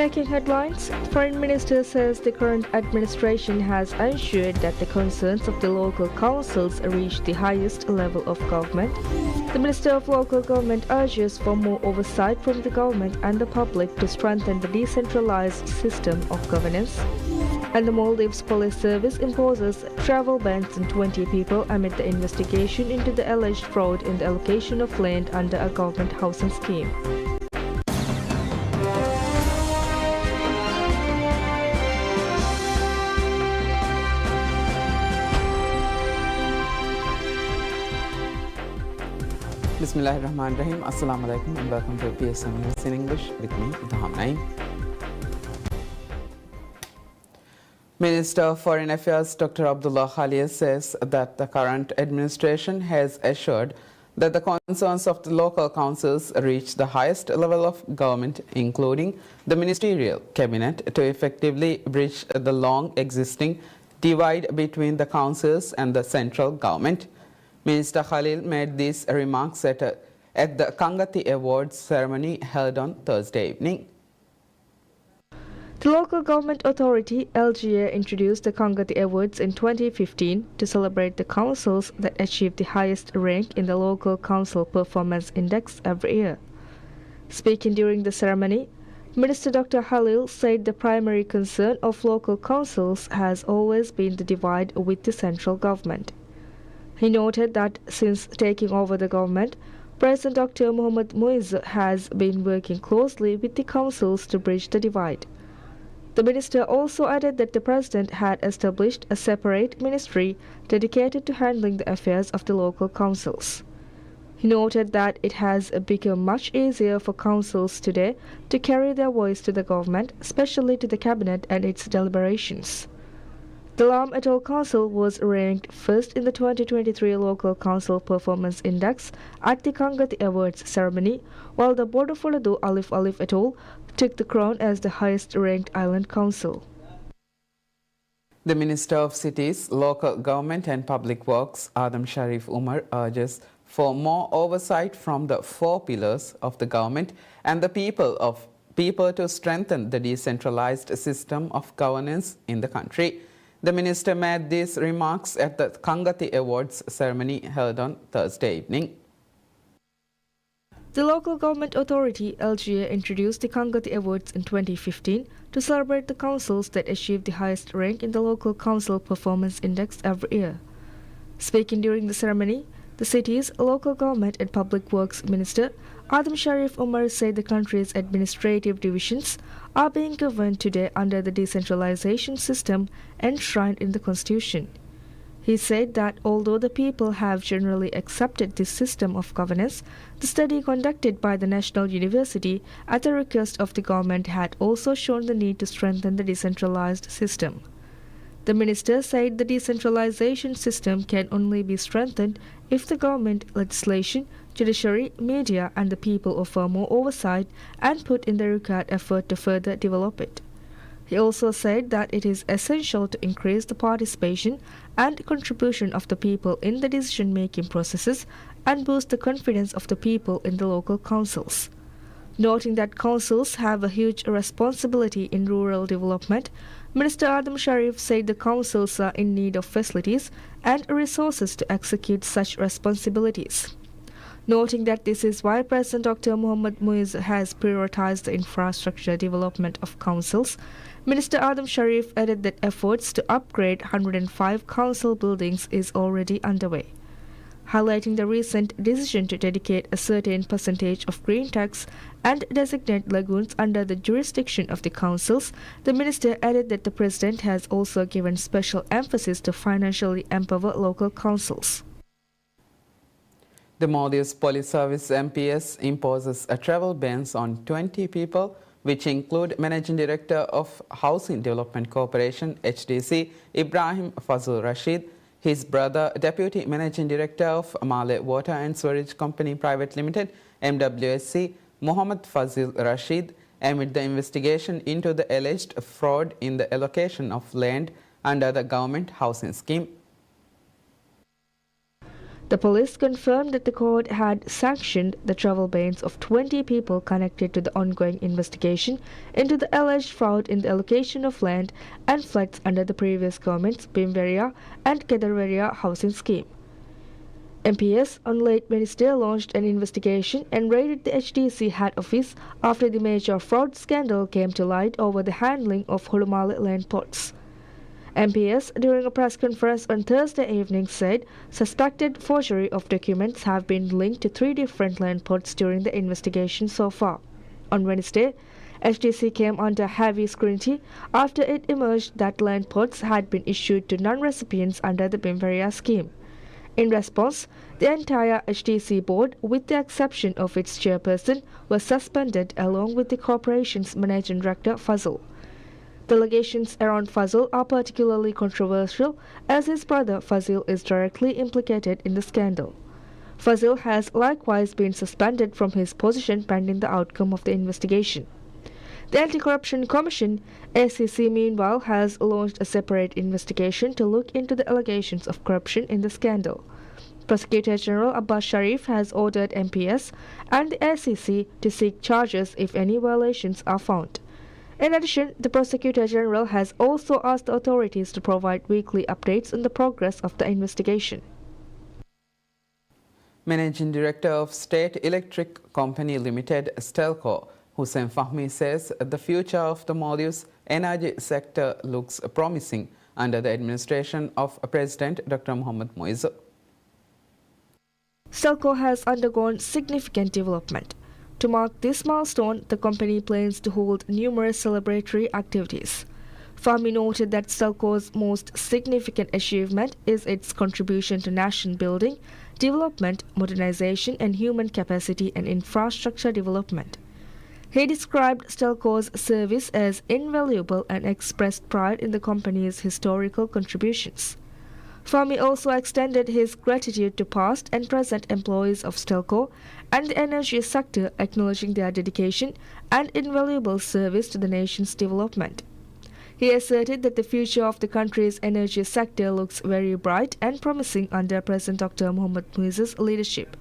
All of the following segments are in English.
Making headlines, Foreign Minister says the current administration has ensured that the concerns of the local councils reach the highest level of government. The Minister of Local Government urges for more oversight from the government and the public to strengthen the decentralized system of governance. And the Maldives Police Service imposes travel bans on 20 people amid the investigation into the alleged fraud in the allocation of land under a government housing scheme. Bismillahirrahmanirrahim. Assalamu alaikum and welcome to PSM News in English with me, Idham Naim. Minister of Foreign Affairs Dr. Abdullah Khalil says that the current administration has assured that the concerns of the local councils reach the highest level of government, including the ministerial cabinet, to effectively bridge the long existing divide between the councils and the central government. Minister Khalil made these remarks at the Kangati Awards ceremony held on Thursday evening. The local government authority, LGA, introduced the Kangati Awards in 2015 to celebrate the councils that achieve the highest rank in the Local Council Performance Index every year. Speaking during the ceremony, Minister Dr. Khalil said the primary concern of local councils has always been the divide with the central government. He noted that since taking over the government, President Dr. Mohamed Muiz has been working closely with the councils to bridge the divide. The minister also added that the president had established a separate ministry dedicated to handling the affairs of the local councils. He noted that it has become much easier for councils today to carry their voice to the government, especially to the cabinet and its deliberations. The Lam Atoll Council was ranked first in the 2023 Local Council Performance Index at the Kangati Awards ceremony, while the Bodofolado Alif Alif Atoll took the crown as the highest-ranked island council. The Minister of Cities, Local Government and Public Works, Adam Sharif Umar, urges for more oversight from the four pillars of the government and the people to strengthen the decentralized system of governance in the country. The minister made these remarks at the Kangati Awards ceremony held on Thursday evening. The local government authority, LGA, introduced the Kangati Awards in 2015 to celebrate the councils that achieve the highest rank in the Local Council Performance Index every year. Speaking during the ceremony, the city's Local Government and Public Works Minister, Adam Sharif Umar, said the country's administrative divisions are being governed today under the decentralization system enshrined in the Constitution. He said that although the people have generally accepted this system of governance, the study conducted by the National University at the request of the government had also shown the need to strengthen the decentralized system. The minister said the decentralization system can only be strengthened if the government, legislation, judiciary, media and the people offer more oversight and put in the required effort to further develop it. He also said that it is essential to increase the participation and contribution of the people in the decision-making processes and boost the confidence of the people in the local councils. Noting that councils have a huge responsibility in rural development, Minister Adam Sharif said the councils are in need of facilities and resources to execute such responsibilities. Noting that this is why President Dr. Mohamed Muiz has prioritized the infrastructure development of councils, Minister Adam Sharif added that efforts to upgrade 105 council buildings is already underway. Highlighting the recent decision to dedicate a certain percentage of green tax and designate lagoons under the jurisdiction of the councils, the minister added that the president has also given special emphasis to financially empower local councils. The Maldives Police Service MPS imposes a travel ban on 20 people, which include Managing Director of Housing Development Corporation, HDC, Ibrahim Fazul Rashid, his brother, Deputy Managing Director of Malay Water and Sewerage Company Private Limited, MWSC, Mohammad Fazil Rashid, amid the investigation into the alleged fraud in the allocation of land under the government housing scheme. The police confirmed that the court had sanctioned the travel bans of 20 people connected to the ongoing investigation into the alleged fraud in the allocation of land and flats under the previous government's Bimveria and Kedarveria housing scheme. MPS on late Wednesday launched an investigation and raided the HDC head office after the major fraud scandal came to light over the handling of Hulumale land plots. MPS, during a press conference on Thursday evening, said suspected forgery of documents have been linked to 3 different land plots during the investigation so far. On Wednesday, HDC came under heavy scrutiny after it emerged that land plots had been issued to non-recipients under the Bimveria scheme. In response, the entire HDC board, with the exception of its chairperson, was suspended along with the corporation's managing director Fazil. The allegations around Fazil are particularly controversial as his brother Fazil is directly implicated in the scandal. Fazil has likewise been suspended from his position pending the outcome of the investigation. The Anti-Corruption Commission, ACC, meanwhile, has launched a separate investigation to look into the allegations of corruption in the scandal. Prosecutor General Abbas Sharif has ordered MPS and the ACC to seek charges if any violations are found. In addition, the Prosecutor General has also asked the authorities to provide weekly updates on the progress of the investigation. Managing Director of State Electric Company Limited, Stelco, Hussein Fahmi, says the future of the Maldives energy sector looks promising under the administration of President Dr. Mohamed Moise. Stelco has undergone significant development. To mark this milestone, the company plans to hold numerous celebratory activities. Fahmi noted that Stelco's most significant achievement is its contribution to nation building, development, modernization, and human capacity and infrastructure development. He described Stelco's service as invaluable and expressed pride in the company's historical contributions. Fahmi also extended his gratitude to past and present employees of Stelco and the energy sector, acknowledging their dedication and invaluable service to the nation's development. He asserted that the future of the country's energy sector looks very bright and promising under President Dr. Mohamed Moise's leadership.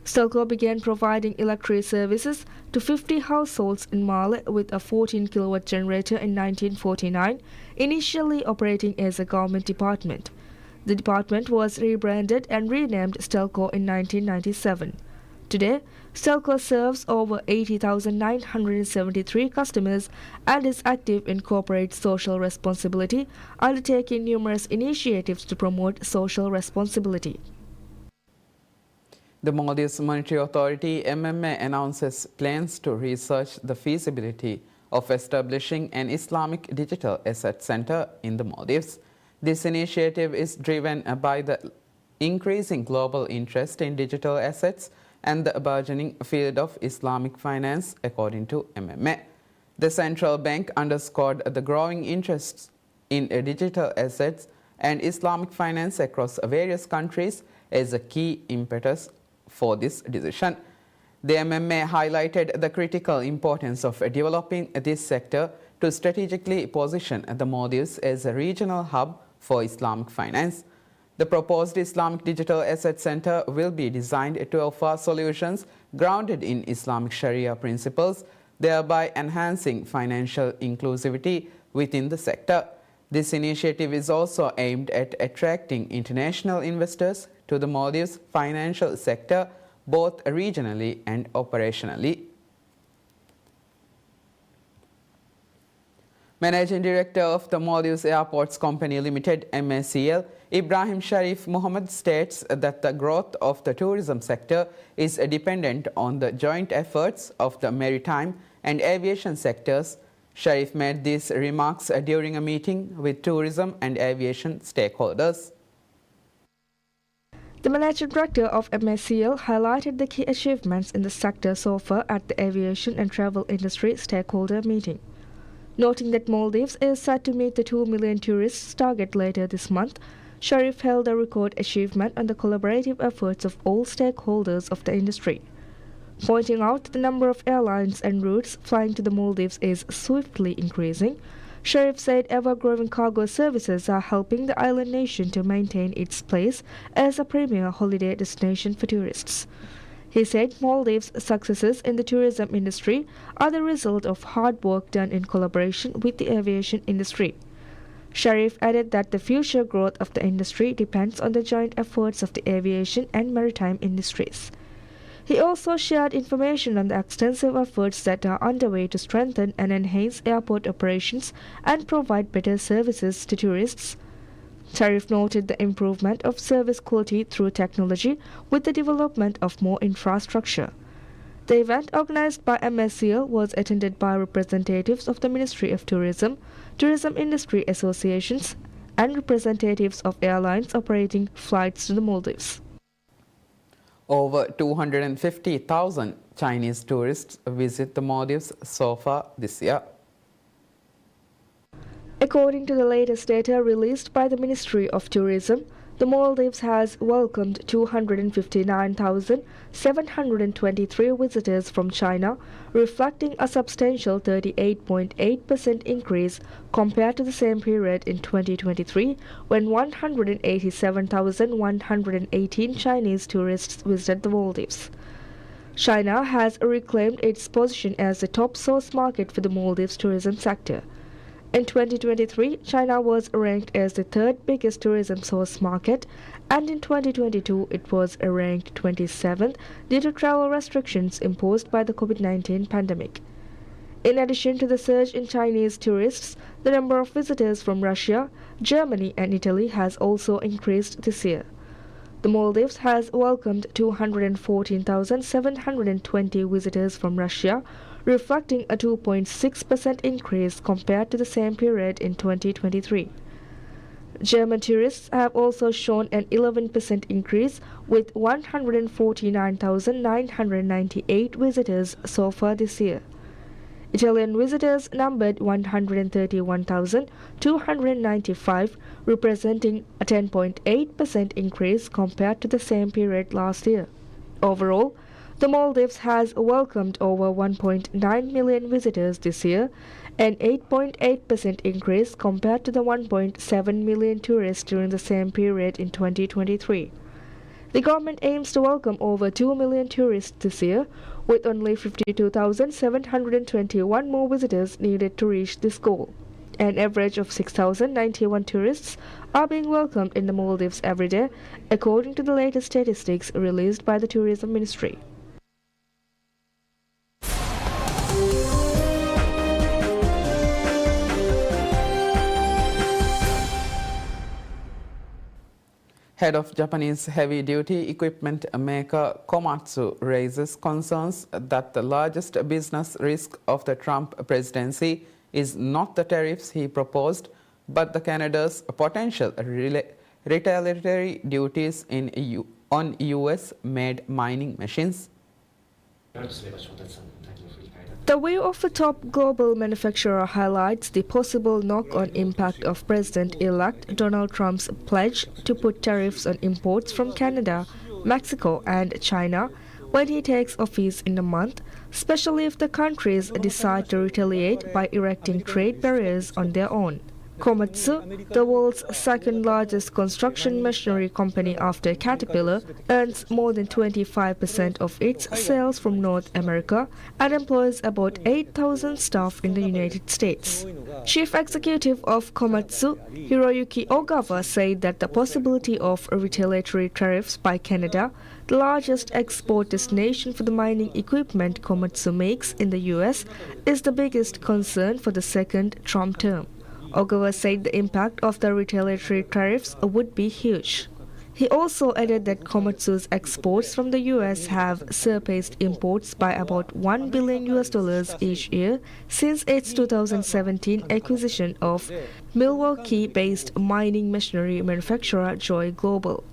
Stelco began providing electric services to 50 households in Male with a 14 kilowatt generator in 1949, initially operating as a government department. The department was rebranded and renamed Stelco in 1997. Today, Stelco serves over 80,973 customers and is active in corporate social responsibility, undertaking numerous initiatives to promote social responsibility. The Maldives Monetary Authority (MMA) announces plans to research the feasibility of establishing an Islamic Digital Asset Center in the Maldives. This initiative is driven by the increasing global interest in digital assets and the burgeoning field of Islamic finance, according to MMA. The central bank underscored the growing interest in digital assets and Islamic finance across various countries as a key impetus for this decision. The MMA highlighted the critical importance of developing this sector to strategically position the Maldives as a regional hub for Islamic finance. The proposed Islamic Digital Asset Center will be designed to offer solutions grounded in Islamic Sharia principles, thereby enhancing financial inclusivity within the sector. This initiative is also aimed at attracting international investors to the Maldives financial sector, both regionally and operationally. Managing Director of the Maldives Airports Company Limited (MACL), Ibrahim Sharif Mohammed, states that the growth of the tourism sector is dependent on the joint efforts of the maritime and aviation sectors. Sharif made these remarks during a meeting with tourism and aviation stakeholders. The Managing Director of MACL highlighted the key achievements in the sector so far at the aviation and travel industry stakeholder meeting. Noting that Maldives is set to meet the 2 million tourists target later this month, Sharif held a record achievement on the collaborative efforts of all stakeholders of the industry. Pointing out that the number of airlines and routes flying to the Maldives is swiftly increasing, Sharif said ever-growing cargo services are helping the island nation to maintain its place as a premier holiday destination for tourists. He said Maldives' successes in the tourism industry are the result of hard work done in collaboration with the aviation industry. Sharif added that the future growth of the industry depends on the joint efforts of the aviation and maritime industries. He also shared information on the extensive efforts that are underway to strengthen and enhance airport operations and provide better services to tourists. Sharif noted the improvement of service quality through technology with the development of more infrastructure. The event organized by MSCL was attended by representatives of the Ministry of Tourism, tourism industry associations, and representatives of airlines operating flights to the Maldives. Over 250,000 Chinese tourists visit the Maldives so far this year. According to the latest data released by the Ministry of Tourism, the Maldives has welcomed 259,723 visitors from China, reflecting a substantial 38.8% increase compared to the same period in 2023, when 187,118 Chinese tourists visited the Maldives. China has reclaimed its position as the top source market for the Maldives tourism sector. In 2023, China was ranked as the third biggest tourism source market, and in 2022 it was ranked 27th due to travel restrictions imposed by the COVID-19 pandemic. In addition to the surge in Chinese tourists, the number of visitors from Russia, Germany and Italy has also increased this year. The Maldives has welcomed 214,720 visitors from Russia, reflecting a 2.6% increase compared to the same period in 2023. German tourists have also shown an 11% increase, with 149,998 visitors so far this year. Italian visitors numbered 131,295, representing a 10.8% increase compared to the same period last year. Overall, the Maldives has welcomed over 1.9 million visitors this year, an 8.8% increase compared to the 1.7 million tourists during the same period in 2023. The government aims to welcome over 2 million tourists this year, with only 52,721 more visitors needed to reach this goal. An average of 6,091 tourists are being welcomed in the Maldives every day, according to the latest statistics released by the Tourism Ministry. Head of Japanese heavy-duty equipment maker Komatsu raises concerns that the largest business risk of the Trump presidency is not the tariffs he proposed, but the Canada's potential retaliatory duties on US-made mining machines. The view of a top global manufacturer highlights the possible knock-on impact of President-elect Donald Trump's pledge to put tariffs on imports from Canada, Mexico and China when he takes office in a month, especially if the countries decide to retaliate by erecting trade barriers on their own. Komatsu, the world's second-largest construction machinery company after Caterpillar, earns more than 25% of its sales from North America and employs about 8,000 staff in the United States. Chief Executive of Komatsu, Hiroyuki Ogawa, said that the possibility of retaliatory tariffs by Canada, the largest export destination for the mining equipment Komatsu makes in the US, is the biggest concern for the second Trump term. Ogawa said the impact of the retaliatory tariffs would be huge. He also added that Komatsu's exports from the US have surpassed imports by about $1 billion each year since its 2017 acquisition of Milwaukee-based mining machinery manufacturer Joy Global.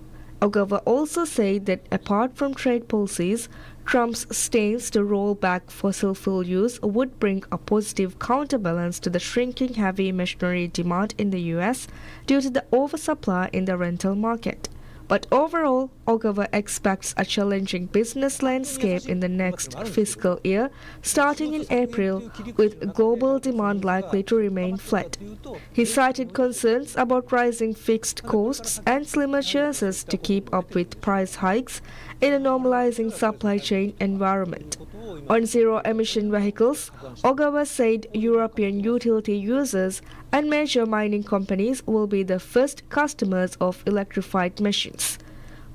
Ogawa also said that apart from trade policies, Trump's stance to roll back fossil fuel use would bring a positive counterbalance to the shrinking heavy machinery demand in the US due to the oversupply in the rental market. But overall, Ogawa expects a challenging business landscape in the next fiscal year, starting in April, with global demand likely to remain flat. He cited concerns about rising fixed costs and slimmer chances to keep up with price hikes in a normalizing supply chain environment. On zero-emission vehicles, Ogawa said European utility users and major mining companies will be the first customers of electrified machines.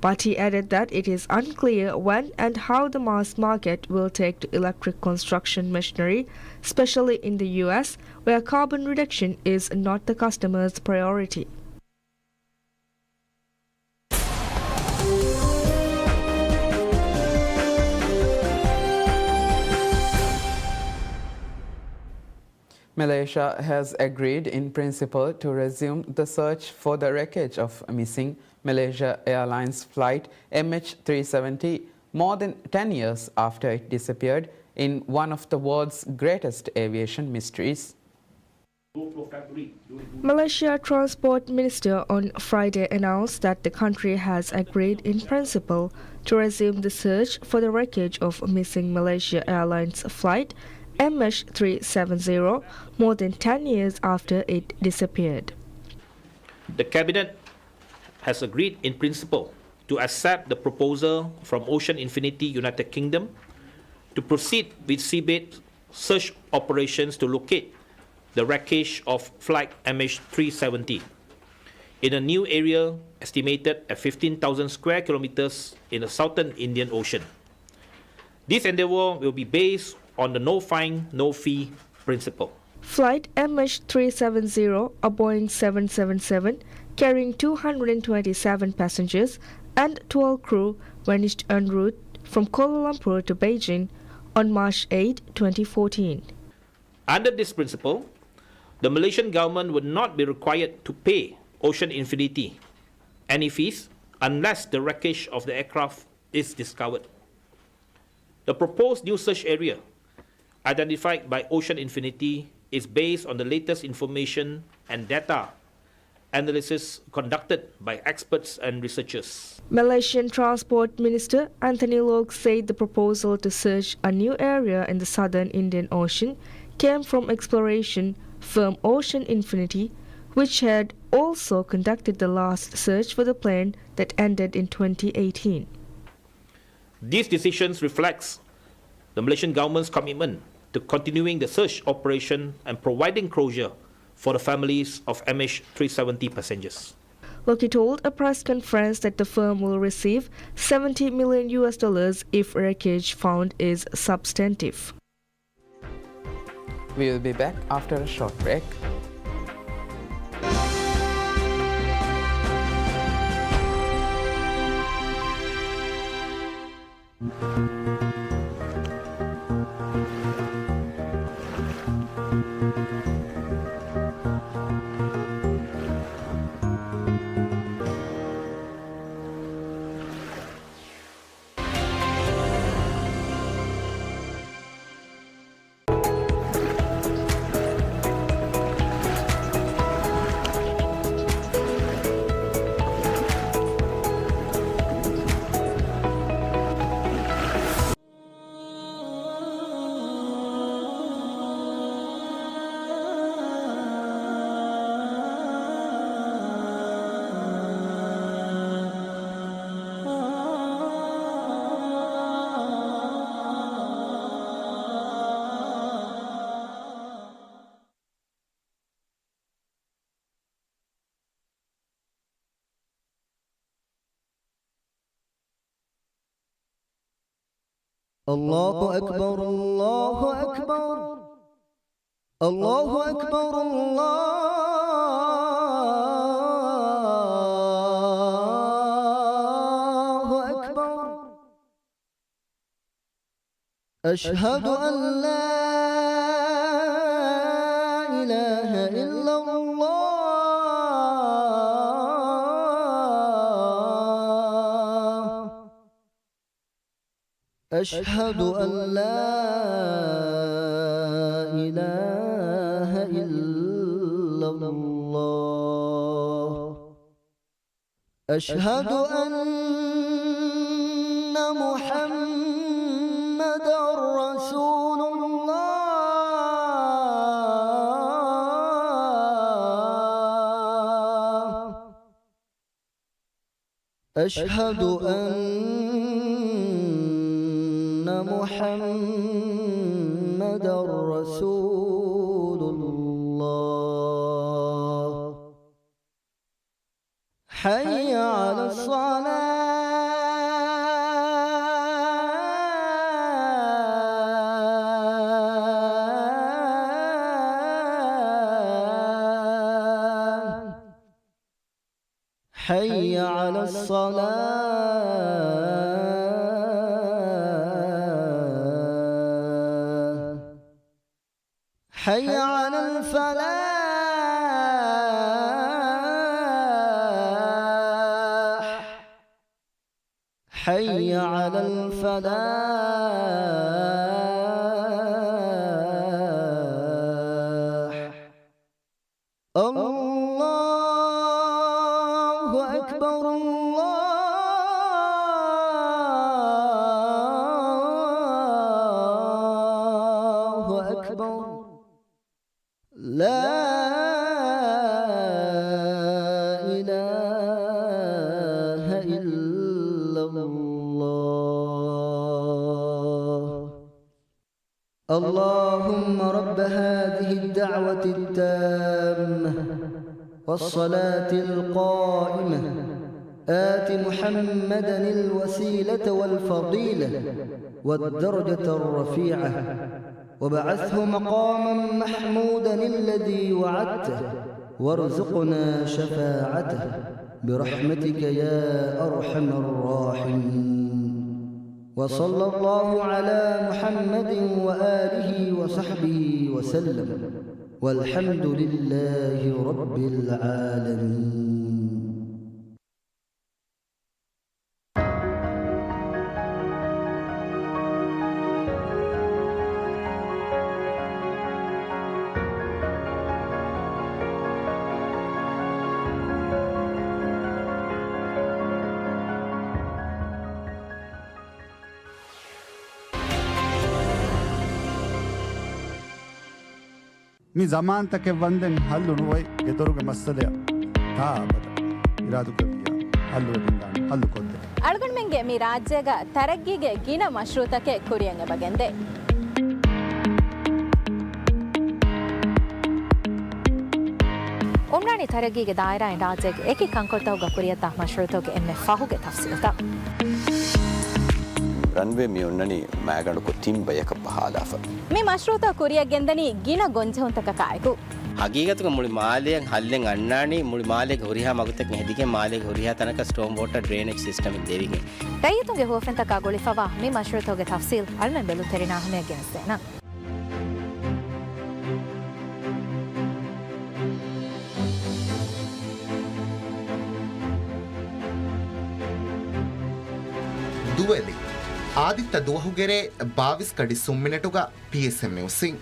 But he added that it is unclear when and how the mass market will take to electric construction machinery, especially in the US, where carbon reduction is not the customer's priority. Malaysia has agreed in principle to resume the search for the wreckage of missing Malaysia Airlines flight MH370 more than 10 years after it disappeared in one of the world's greatest aviation mysteries. Malaysia Transport Minister on Friday announced that the country has agreed in principle to resume the search for the wreckage of missing Malaysia Airlines flight MH370 more than 10 years after it disappeared. The Cabinet has agreed in principle to accept the proposal from Ocean Infinity United Kingdom to proceed with seabed search operations to locate the wreckage of flight MH370 in a new area estimated at 15,000 square kilometers in the southern Indian Ocean. This endeavor will be based on the no fine, no fee principle. Flight MH370, a Boeing 777, carrying 227 passengers and 12 crew, vanished en route from Kuala Lumpur to Beijing on March 8, 2014. Under this principle, the Malaysian government would not be required to pay Ocean Infinity any fees unless the wreckage of the aircraft is discovered. The proposed new search area, identified by Ocean Infinity, is based on the latest information and data analysis conducted by experts and researchers. Malaysian Transport Minister Anthony Loke said the proposal to search a new area in the southern Indian Ocean came from exploration firm Ocean Infinity, which had also conducted the last search for the plane that ended in 2018. These decisions reflects the Malaysian government's commitment to continuing the search operation and providing closure for the families of MH370 passengers. Loke told a press conference that the firm will receive $70 million if wreckage found is substantive. We will be back after a short break. الله أكبر الله أكبر الله أكبر الله أكبر أشهد أن لا إله إلا الله أشهد أن لا إله إلا الله أشهد أن محمد رسول الله أشهد أن محمد رسول الله حي على الصلاة حي على الصلاة حي على الفلاح حي على الفلاح الله أكبر الله أكبر لا إله إلا الله اللهم رب هذه الدعوة التامة والصلاة القائمة آت محمدا الوسيلة والفضيلة والدرجة الرفيعة وبعثه مقاما محمودا الذي وعدته وارزقنا شفاعته برحمتك يا أرحم الراحمين وصلى الله على محمد وآله وصحبه وسلم والحمد لله رب العالمين. मी जमान तक वंदन हल्लु नुवै ಗೆದರುಗ ಮಸಲೆಯ ತಾಬದ ಇರಾದು ಕವಿಯ ಹಲ್ಲು ದಿಂದಾನ ಹಲ್ಲು ಕೊದ್ದೆ ಅಳಗಣ ಮೆಂಗೆ me ರಾಜ್ಯಗ ತರಗ್ಗಿಗೆ ಗಿನ ಮಶ್ರೂತಕ್ಕೆ ಕುರಿಯಂಗೆ ಬಗೆಂದೆ Umrani ತರಗ್ಗಿಗೆ ದಾಯರಾ ರಾಜ್ಯಗೆ ಏಕಿ ಕಂಕೊತೌಗ ಕುರಿಯತ ಮಶ್ರೂತಗೆ ಎಮ್ಮೆ ಫಹುಗೆ ತಫ್ಸೀಲತ runway ಮಿ ಉನ್ನನಿ ಮ್ಯಾಗಣಕು ತಿಂಬಯಕ ಪಹಾಲಾಫ ಮಿ ಮಶ್ರೂತ ಕುರಿಯಗೆಂದನಿ ಗಿನ ಗೊಂಜೆಹುಂತಕ ಕಾಯಕು ಹಗೀಗತುಗ ಮುಳಿ ಮಾಲೆಯಂ ಹಲ್ಲೆಂ ಅಣ್ಣಾಣಿ ಮುಳಿ ಮಾಲೆಗೆ ಹುರಿಹಾ ಮಗುತಕ್ ಹೆದಿಗೆ ಮಾಲೆಗೆ ಹುರಿಹಾ ತನಕ storm water drainage system ದೇವಿಗೆ ರೈತುಗೆ ಹೋಫೆಂತಕ ಗೊಳಿಫವಾ ಮಿ ಮಶ್ರೂತಗೆ ತಫ್ಸೀಲ್ ಅಳ್ಮೆ ಬೆಲು ತೆರಿನಾ ಹಮೆ ಗೆನಸ್ತೇನಾ ದುವೆಲಿ ಆದಿತ್ಯ ದುವಹುಗೆರೆ ಬಾವಿಸ್ ಕಡಿ ಸುಮ್ಮಿನೆಟುಗ PSM ನ್ಯೂಸಿಂಗ್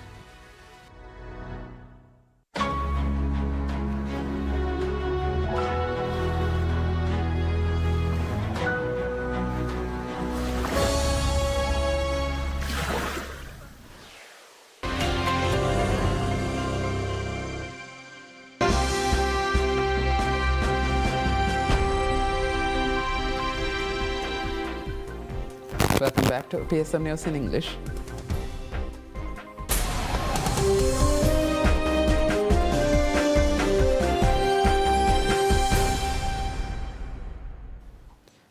Welcome back to PSM News in English.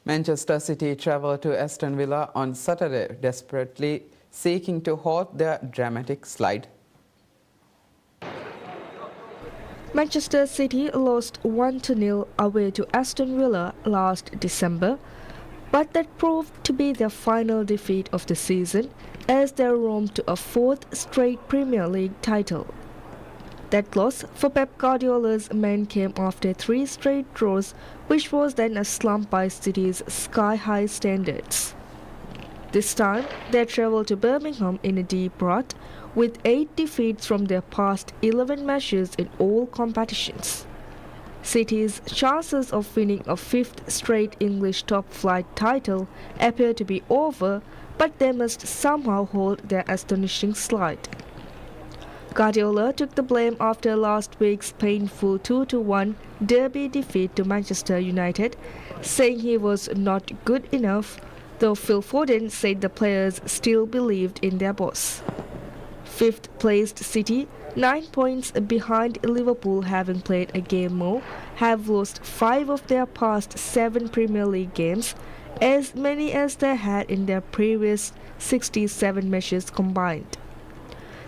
Manchester City travelled to Aston Villa on Saturday, desperately seeking to halt their dramatic slide. Manchester City lost 1-0 away to Aston Villa last December, but that proved to be their final defeat of the season as they roamed to a fourth straight Premier League title. That loss for Pep Guardiola's men came after 3 straight draws, which was then a slump by City's sky-high standards. This time, they travelled to Birmingham in a deep rut with 8 defeats from their past 11 matches in all competitions. City's chances of winning a fifth straight English top flight title appear to be over, but they must somehow hold their astonishing slide. Guardiola took the blame after last week's painful 2-1 derby defeat to Manchester United, saying he was not good enough, though Phil Foden said the players still believed in their boss. Fifth-placed City, 9 points behind Liverpool having played a game more, have lost 5 of their past 7 Premier League games, as many as they had in their previous 67 matches combined.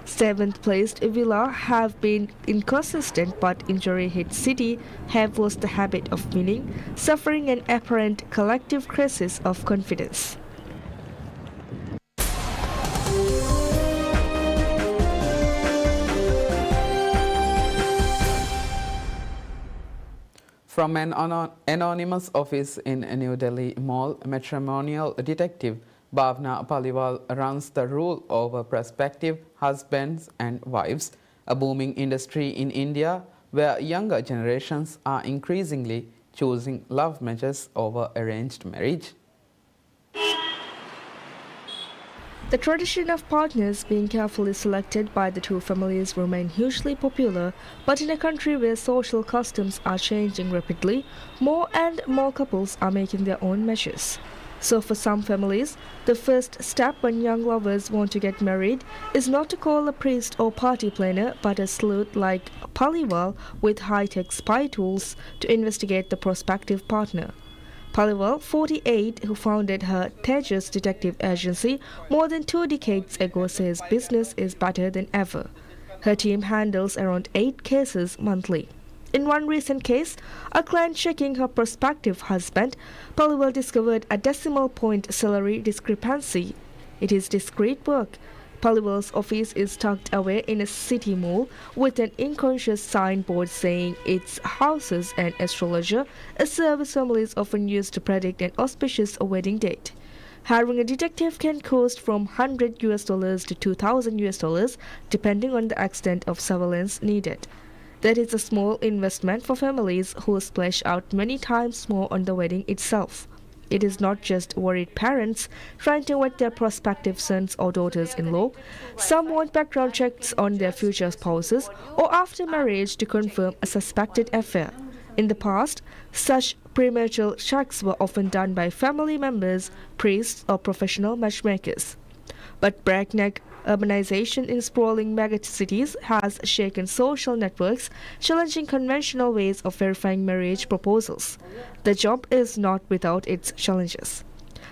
7th-placed Villa have been inconsistent, but injury-hit City have lost the habit of winning, suffering an apparent collective crisis of confidence. From an anonymous office in New Delhi Mall, matrimonial detective Bhavna Paliwal runs the rule over prospective husbands and wives, a booming industry in India where younger generations are increasingly choosing love matches over arranged marriage. The tradition of partners being carefully selected by the two families remain hugely popular, but in a country where social customs are changing rapidly, more and more couples are making their own matches. So for some families, the first step when young lovers want to get married is not to call a priest or party planner, but a sleuth like Paliwal with high-tech spy tools to investigate the prospective partner. Paliwal, 48, who founded her Tejas detective agency more than 2 decades ago, says business is better than ever. Her team handles around 8 cases monthly. In one recent case, a client checking her prospective husband, Paliwal discovered a decimal point salary discrepancy. It is discreet work. Paliwal's office is tucked away in a city mall with an unconscious signboard saying it's houses and astrologer, a service families often use to predict an auspicious wedding date. Hiring a detective can cost from $100 to $2,000 depending on the extent of surveillance needed. That is a small investment for families who splash out many times more on the wedding itself. It is not just worried parents trying to wed their prospective sons or daughters-in-law. Some want background checks on their future spouses or after marriage to confirm a suspected affair. In the past, such premarital checks were often done by family members, priests, or professional matchmakers. But breakneck urbanization in sprawling megacities has shaken social networks, challenging conventional ways of verifying marriage proposals. The job is not without its challenges.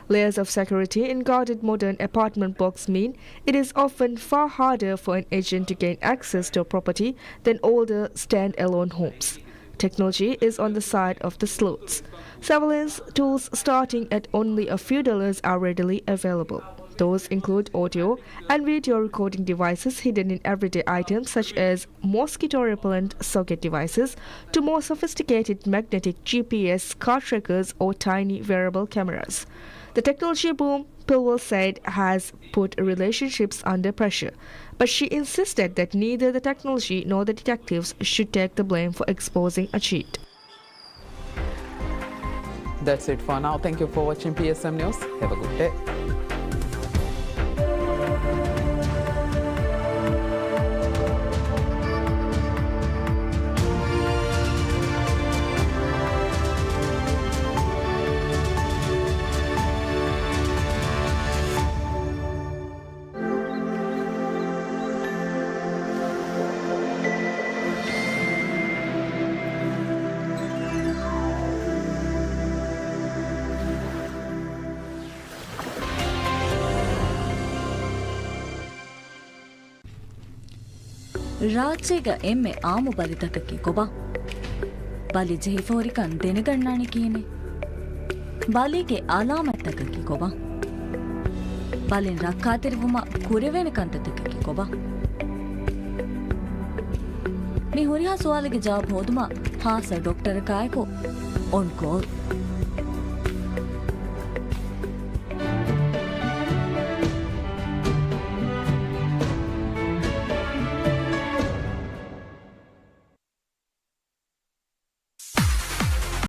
Layers of security in guarded modern apartment blocks mean it is often far harder for an agent to gain access to a property than older stand-alone homes. Technology is on the side of the sleuths. Surveillance tools starting at only a few dollars are readily available. Those include audio and video recording devices hidden in everyday items such as mosquito-repellent socket devices to more sophisticated magnetic GPS, car trackers, or tiny wearable cameras. The technology boom, Paliwal said, has put relationships under pressure, but she insisted that neither the technology nor the detectives should take the blame for exposing a cheat. That's it for now. Thank you for watching PSM News. Have a good day. ರಾಜ್ಯಗ ಎಮ್ಮೆ ಆಮು ಬಲಿತಕಕ್ಕೆ ಕೊಬ ಬಲಿ ಜೈಫೋರಿಕನ್ ದೆನಗಣ್ಣಾಣಿಕೇನೆ ಬಲಿಗೆ ಅಲಾಮತ್ತಕಕ್ಕೆ ಕೊಬ ಬಲಿನ್ ರಕ್ಕಾತಿರುವುಮ ಕುರೆವೇನ ಕಂತತಕಕ್ಕೆ ಕೊಬ ಮಿ ಹುರಿಯಾ ಸವಾಲಿಗೆ ಜವಾಬ್ ಹೋದುಮ ಹಾಸ doctor ಕಾಯಕೋ on call